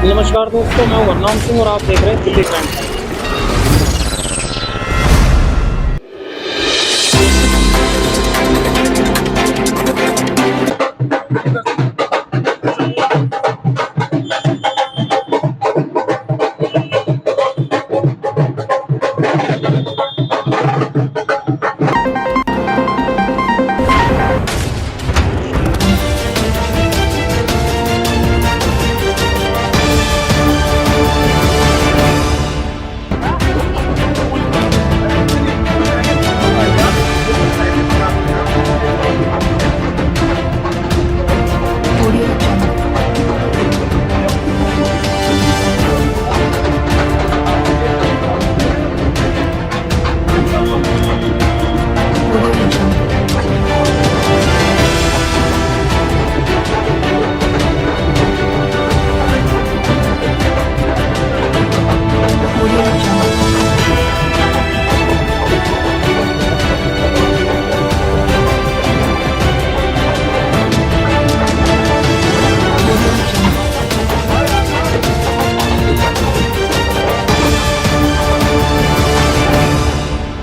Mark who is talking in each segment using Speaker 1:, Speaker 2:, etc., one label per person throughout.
Speaker 1: नमस्कार दोस्तों, मैं वर्नाम सिंह और आप देख रहे हैं दिल्ली क्राइम टाइम।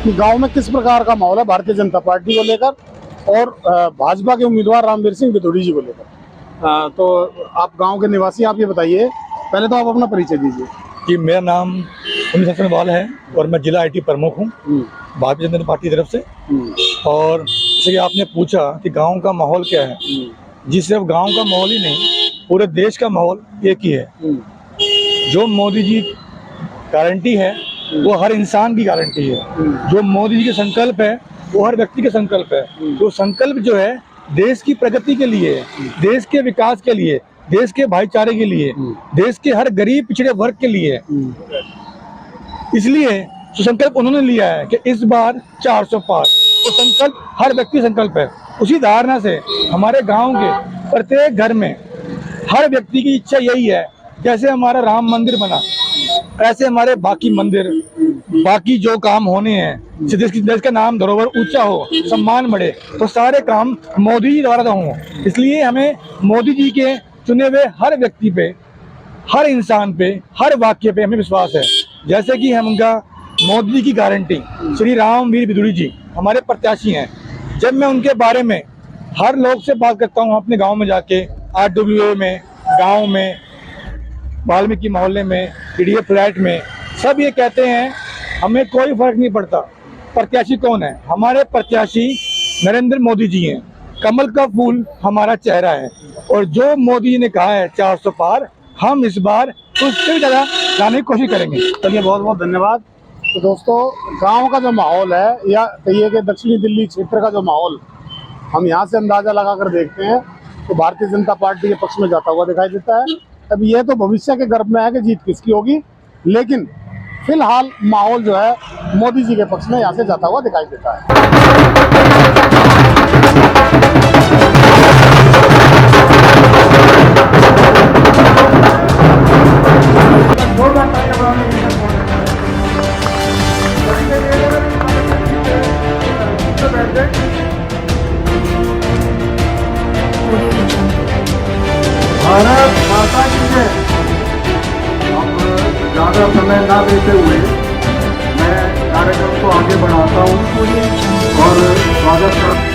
Speaker 2: कि गांव में किस प्रकार का माहौल है भारतीय जनता पार्टी को लेकर और भाजपा के उम्मीदवार रामवीर सिंह बिधूड़ी जी को लेकर। तो आप गांव के निवासी, आप ये बताइए, पहले तो आप अपना परिचय दीजिए।
Speaker 3: कि मेरा नाम उन्नीस सनवाल है और मैं जिला आईटी प्रमुख हूँ भारतीय जनता पार्टी की तरफ से। और जैसे कि आपने पूछा कि गांव का माहौल क्या है, जी सिर्फ गांव का माहौल ही नहीं, पूरे देश का माहौल एक ही है। जो मोदी जी गारंटी है वो हर इंसान की गारंटी है। जो मोदी जी के संकल्प है वो हर व्यक्ति के संकल्प है। तो संकल्प जो है देश की प्रगति के लिए, देश के विकास के लिए, देश के भाईचारे के लिए, देश के हर गरीब पिछड़े वर्ग के लिए। इसलिए जो संकल्प उन्होंने लिया है कि इस बार 400 पार, वो संकल्प हर व्यक्ति संकल्प है। उसी धारणा से हमारे गांव के प्रत्येक घर में हर व्यक्ति की इच्छा यही है, जैसे हमारा राम मंदिर बना ऐसे हमारे बाकी मंदिर, बाकी जो काम होने हैं, देश का नाम धरोहर ऊंचा हो, सम्मान बढ़े, तो सारे काम मोदी जी द्वारा हों। इसलिए हमें मोदी जी के चुने हुए हर व्यक्ति पे, हर इंसान पे, हर वाक्य पे हमें विश्वास है। जैसे कि हमका मोदी जी की गारंटी श्री रामवीर बिधूड़ी जी हमारे प्रत्याशी हैं। जब मैं उनके बारे में हर लोग से बात करता हूँ, अपने गाँव में जाके, RWA में, गाँव में, वाल्मीकि मोहल्ले में, पीडीए फ्लैट में, सब ये कहते हैं हमें कोई फर्क नहीं पड़ता प्रत्याशी कौन है, हमारे प्रत्याशी नरेंद्र मोदी जी हैं। कमल का फूल हमारा चेहरा है और जो मोदी जी ने कहा है 400 पार, हम इस बार उससे भी ज़्यादा जाने की कोशिश करेंगे।
Speaker 2: चलिए, बहुत बहुत धन्यवाद। तो दोस्तों, गांव का जो माहौल है, या कहिए कि दक्षिणी दिल्ली क्षेत्र का जो माहौल, हम यहाँ से अंदाजा लगाकर देखते हैं तो भारतीय जनता पार्टी के पक्ष में जाता हुआ दिखाई देता है। अब ये तो भविष्य के गर्भ में है कि जीत किसकी होगी, लेकिन फिलहाल माहौल जो है मोदी जी के पक्ष में यहाँ से जाता हुआ दिखाई देता है।
Speaker 4: भारत माता की जय। अब ज़्यादा समय ना देते हुए मैं कार्यक्रम को आगे बढ़ाता हूँ और स्वागत करता हूँ।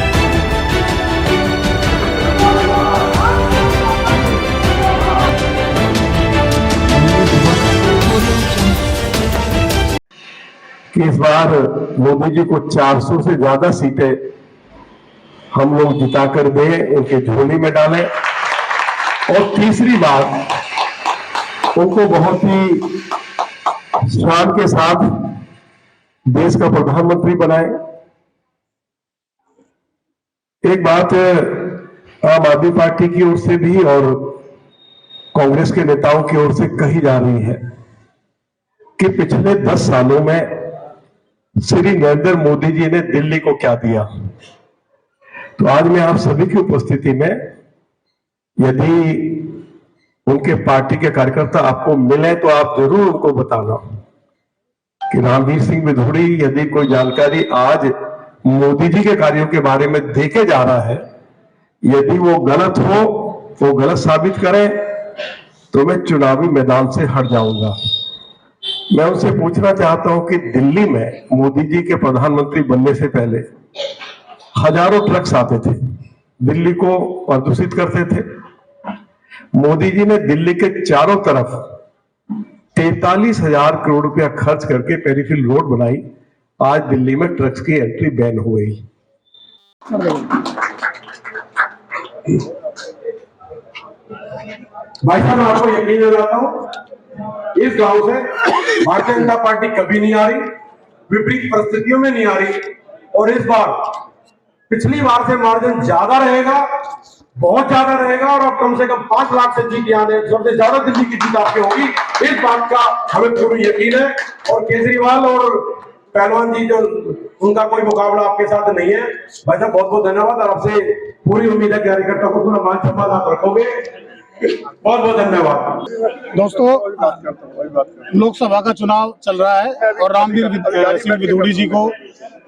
Speaker 4: कि इस बार मोदी जी को 400 से ज्यादा सीटें हम लोग जिताकर दें, उनके झोली में डालें। और तीसरी बात, उनको बहुत ही शान के साथ देश का प्रधानमंत्री बनाए। एक बात आम आदमी पार्टी की ओर से भी और कांग्रेस के नेताओं की ओर से कही जा रही है कि पिछले 10 सालों में श्री नरेंद्र मोदी जी ने दिल्ली को क्या दिया। तो आज मैं आप सभी की उपस्थिति में, यदि उनके पार्टी के कार्यकर्ता आपको मिले तो आप जरूर उनको बताना कि रामवीर सिंह बिधूड़ी यदि कोई जानकारी आज मोदी जी के कार्यों के बारे में देके जा रहा है, यदि वो गलत हो, वो गलत साबित करें, तो मैं चुनावी मैदान से हट जाऊंगा। मैं उनसे पूछना चाहता हूं कि दिल्ली में मोदी जी के प्रधानमंत्री बनने से पहले हजारों ट्रक्स आते थे, दिल्ली को प्रदूषित करते थे। मोदी जी ने दिल्ली के चारों तरफ 43,000 करोड़ रुपया खर्च करके पेरीफिल रोड बनाई। आज दिल्ली में ट्रक्स की एंट्री बैन हो गई।
Speaker 5: भाई साहब, मैं आपको यकीन दिलाता हूं, इस गांव से भारतीय जनता पार्टी कभी नहीं आ रही, विपरीत परिस्थितियों में नहीं आ रही। और इस बार पिछली बार से मार्जिन ज्यादा रहेगा, बहुत ज्यादा रहेगा। और अब कम से कम 5 लाख से जीत यहाँ सबसे ज्यादा दिल्ली की जीत आपकी होगी, इस बात का हमें पूरी यकीन है। और केजरीवाल और पहलवान जी, जो उनका कोई मुकाबला आपके साथ नहीं है। भाई साहब, बहुत बहुत धन्यवाद। और आपसे पूरी उम्मीद है कार्यकर्ता को पूरा मान सम्मान आप रखोगे। बहुत बहुत धन्यवाद।
Speaker 2: दोस्तों, लोकसभा का चुनाव चल रहा है और रामवीर सिंह विदुड़ी जी को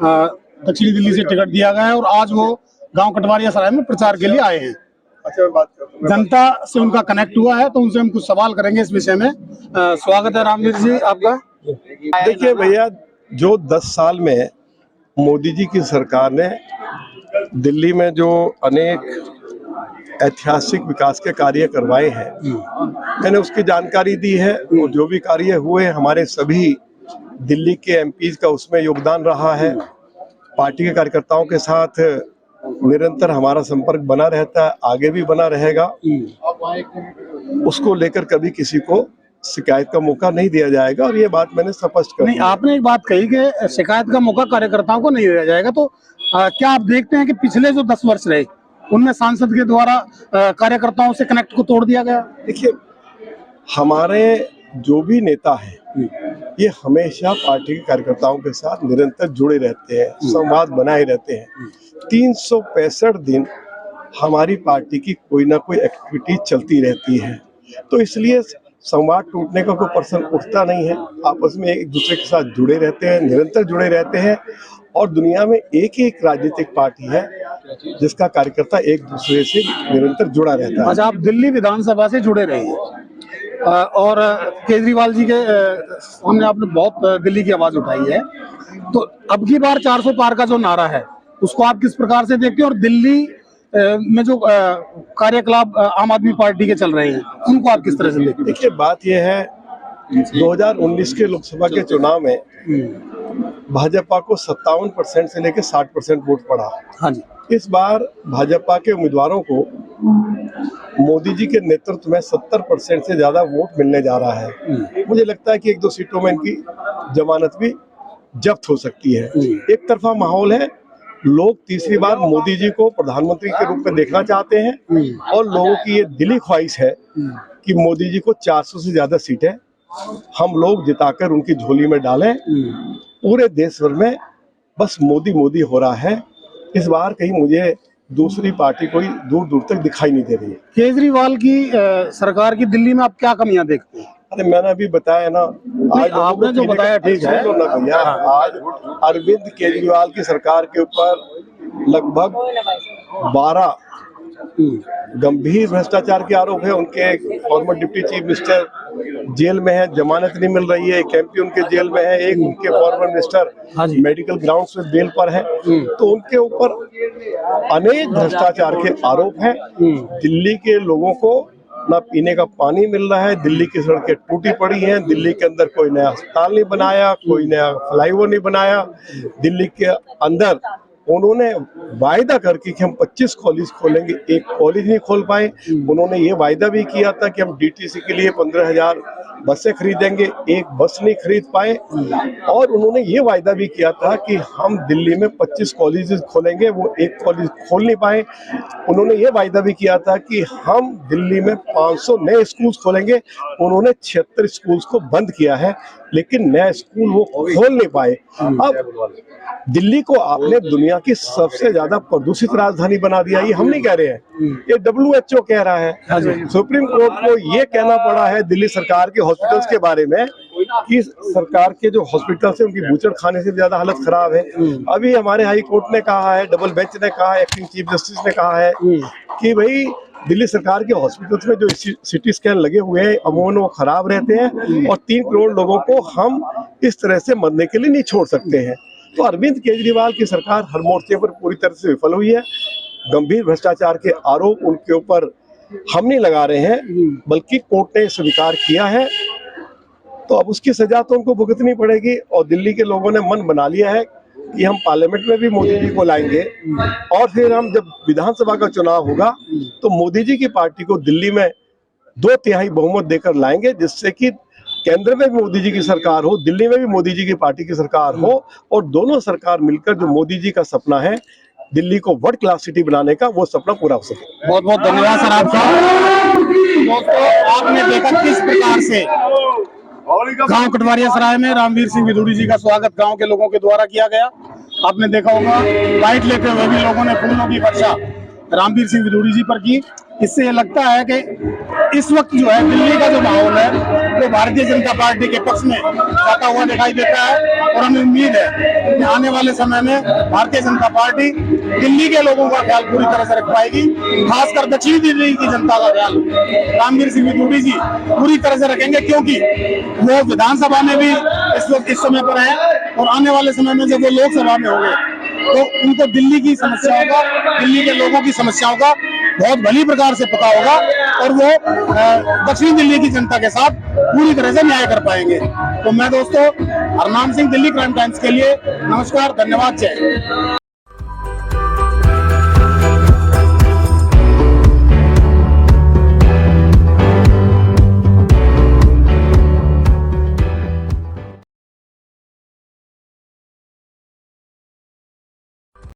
Speaker 2: दक्षिणी दिल्ली से टिकट दिया गया है और आज वो गांव कटवारिया सराय में प्रचार के लिए आए हैं। जनता से उनका कनेक्ट हुआ है, तो उनसे हम कुछ सवाल करेंगे इस विषय में। स्वागत है रामवीर जी आपका।
Speaker 4: देखिए भैया, जो 10 साल में मोदी जी की सरकार ने दिल्ली में जो अनेक ऐतिहासिक विकास के कार्य करवाए हैं, मैंने उसकी जानकारी दी है। और जो भी कार्य हुए, हमारे सभी दिल्ली के एमपीज का उसमें योगदान रहा है। पार्टी के कार्यकर्ताओं के साथ निरंतर हमारा संपर्क बना रहता है, आगे भी बना रहेगा। उसको लेकर कभी किसी को शिकायत का मौका नहीं दिया जाएगा, और ये बात मैंने स्पष्ट कर दी।
Speaker 2: नहीं, आपने एक बात कही कि शिकायत का मौका कार्यकर्ताओं को नहीं दिया जाएगा, तो क्या आप देखते हैं कि पिछले जो 10 वर्ष रहे उनमें सांसद के द्वारा कार्यकर्ताओं से कनेक्ट को तोड़ दिया गया?
Speaker 4: देखिए, हमारे जो भी नेता हैं, ये हमेशा पार्टी के कार्यकर्ताओं के साथ निरंतर जुड़े रहते हैं, संवाद बनाए रहते हैं। 365 दिन हमारी पार्टी की कोई ना कोई एक्टिविटी चलती रहती है, तो इसलिए संवाद टूटने का कोई प्रश्न उठता नहीं है। आपस में एक दूसरे के साथ जुड़े रहते हैं, निरंतर जुड़े रहते हैं। और दुनिया में एक एक राजनीतिक पार्टी है जिसका कार्यकर्ता एक दूसरे से निरंतर जुड़ा रहता है।
Speaker 2: अच्छा, आप दिल्ली विधानसभा से जुड़े रहे हैं और केजरीवाल जी के सामने आपने बहुत दिल्ली की आवाज उठाई है, तो अब की बार 400 पार का जो नारा है उसको आप किस प्रकार से देखते हैं? और दिल्ली में जो कार्यकलाप आम आदमी पार्टी के चल रहे हैं उनको आप किस तरह से देखते हैं?
Speaker 4: देखिए, बात यह है, 2019 के लोकसभा के चुनाव में भाजपा को 57% से लेकर 60% वोट पड़ा।
Speaker 2: हाँ जी।
Speaker 4: इस बार भाजपा के उम्मीदवारों को मोदी जी के नेतृत्व में 70% से ज्यादा वोट मिलने जा रहा है। मुझे लगता है कि 1-2 सीटों में इनकी जमानत भी जब्त हो सकती है। एक तरफा माहौल है, लोग तीसरी बार मोदी जी को प्रधानमंत्री के रूप में देखना चाहते हैं, और लोगों की ये दिली ख्वाहिश है कि मोदी जी को 400 से ज्यादा सीटें हम लोग जिताकर उनकी झोली में डालें। पूरे देश भर में बस मोदी मोदी हो रहा है। इस बार कहीं मुझे दूसरी पार्टी कोई दूर दूर तक दिखाई नहीं दे रही है।
Speaker 2: केजरीवाल की सरकार की दिल्ली में आप क्या कमियां देखते हैं?
Speaker 4: अरे, मैंने अभी बताया ना, आज
Speaker 2: आपने जो बताया ठीक है।
Speaker 4: भैया, आज अरविंद केजरीवाल की सरकार के ऊपर लगभग 12 गंभीर भ्रष्टाचार के आरोप है। उनके फॉर्मर डिप्टी चीफ मिनिस्टर जेल में है, जमानत नहीं मिल रही है। एक एमपी उनके जेल में है, एक उनके फॉर्मर मिनिस्टर मेडिकल ग्राउंड्स में बेल पर है। तो उनके ऊपर अनेक भ्रष्टाचार के आरोप हैं। दिल्ली के लोगों को ना पीने का पानी मिल रहा है, दिल्ली की सड़कें टूटी पड़ी हैं, दिल्ली के अंदर कोई नया अस्पताल नहीं बनाया, कोई नया फ्लाईओवर नहीं बनाया। दिल्ली के अंदर उन्होंने वायदा करके कि हम 25 कॉलेज खोलेंगे, एक कॉलेज नहीं खोल पाए। उन्होंने ये वायदा भी किया था कि हम डीटीसी के लिए 15,000 बसें खरीदेंगे, एक बस नहीं खरीद पाए। और उन्होंने ये वायदा भी किया था कि हम दिल्ली में 25 कॉलेजेस खोलेंगे, वो एक कॉलेज खोल नहीं पाए। उन्होंने ये वायदा भी किया था कि हम दिल्ली में 500 नए स्कूल्स खोलेंगे, उन्होंने 76 स्कूल्स को बंद किया है, लेकिन नए स्कूल वो खोल नहीं पाए। अब दिल्ली को आपने दुनिया की सबसे ज्यादा प्रदूषित राजधानी बना दिया। ये हम नहीं कह रहे हैं, ये WHO कह रहा है। सुप्रीम कोर्ट को ये कहना पड़ा है दिल्ली सरकार के हॉस्पिटल्स के बारे में कि सरकार के जो हॉस्पिटल्स है उनकी बूचड़ खाने से ज्यादा हालत खराब है। अभी हमारे हाई कोर्ट ने कहा है, डबल बेंच ने कहा है, एक्टिंग चीफ जस्टिस ने कहा है कि भाई
Speaker 6: दिल्ली सरकार के हॉस्पिटल्स में जो सिटी स्कैन लगे हुए हैं अमूमन वो खराब रहते हैं और 3 करोड़ लोगों को हम इस तरह से मरने के लिए नहीं छोड़ सकते हैं। तो अरविंद केजरीवाल की सरकार हर मोर्चे पर पूरी तरह से विफल हुई है। गंभीर भ्रष्टाचार के आरोप उनके ऊपर हम नहीं लगा रहे हैं, बल्कि कोर्ट ने स्वीकार किया है, तो अब उसकी सजा तो उनको भुगतनी पड़ेगी। और दिल्ली के लोगों ने मन बना लिया है कि हम पार्लियामेंट में भी मोदी जी को लाएंगे और फिर हम जब विधानसभा का चुनाव होगा तो मोदी जी की पार्टी को दिल्ली में 2/3 बहुमत देकर लाएंगे, जिससे कि केंद्र में भी मोदी जी की सरकार हो, दिल्ली में भी मोदी जी की पार्टी की सरकार हो और दोनों सरकार मिलकर जो मोदी जी का सपना है दिल्ली को वर्ल्ड क्लास सिटी बनाने का, वो सपना पूरा हो सके।
Speaker 2: बहुत बहुत धन्यवाद सर आपका। दोस्तों आपने देखा किस प्रकार से गांव कटवारिया सराय में रामवीर सिंह विधूड़ी जी का स्वागत गांव के लोगों के द्वारा किया गया। आपने देखा होगा बाइट लेते हुए भी लोगों ने फूलों की वर्षा रामवीर सिंह विधूड़ी जी पर की। इससे ये लगता है कि इस वक्त जो है दिल्ली का जो माहौल है वो भारतीय जनता पार्टी के पक्ष में जाता हुआ दिखाई देता है और हमें उम्मीद है कि आने वाले समय में भारतीय जनता पार्टी दिल्ली के लोगों का ख्याल पूरी तरह से रख पाएगी, खासकर दक्षिणी दिल्ली की जनता का ख्याल रामवीर सिंह विधूड़ी जी पूरी तरह से रखेंगे, क्योंकि वो विधानसभा में भी इस वक्त इस समय पर है और आने वाले समय में जब वो लोकसभा में होंगे तो उनको दिल्ली की समस्याओं का, दिल्ली के लोगों की समस्याओं का बहुत भली प्रकार से पता होगा और वो दक्षिणी दिल्ली की जनता के साथ पूरी तरह से न्याय कर पाएंगे। तो मैं दोस्तों हरनाम सिंह, दिल्ली क्राइम टाइम्स के लिए नमस्कार, धन्यवाद, जय।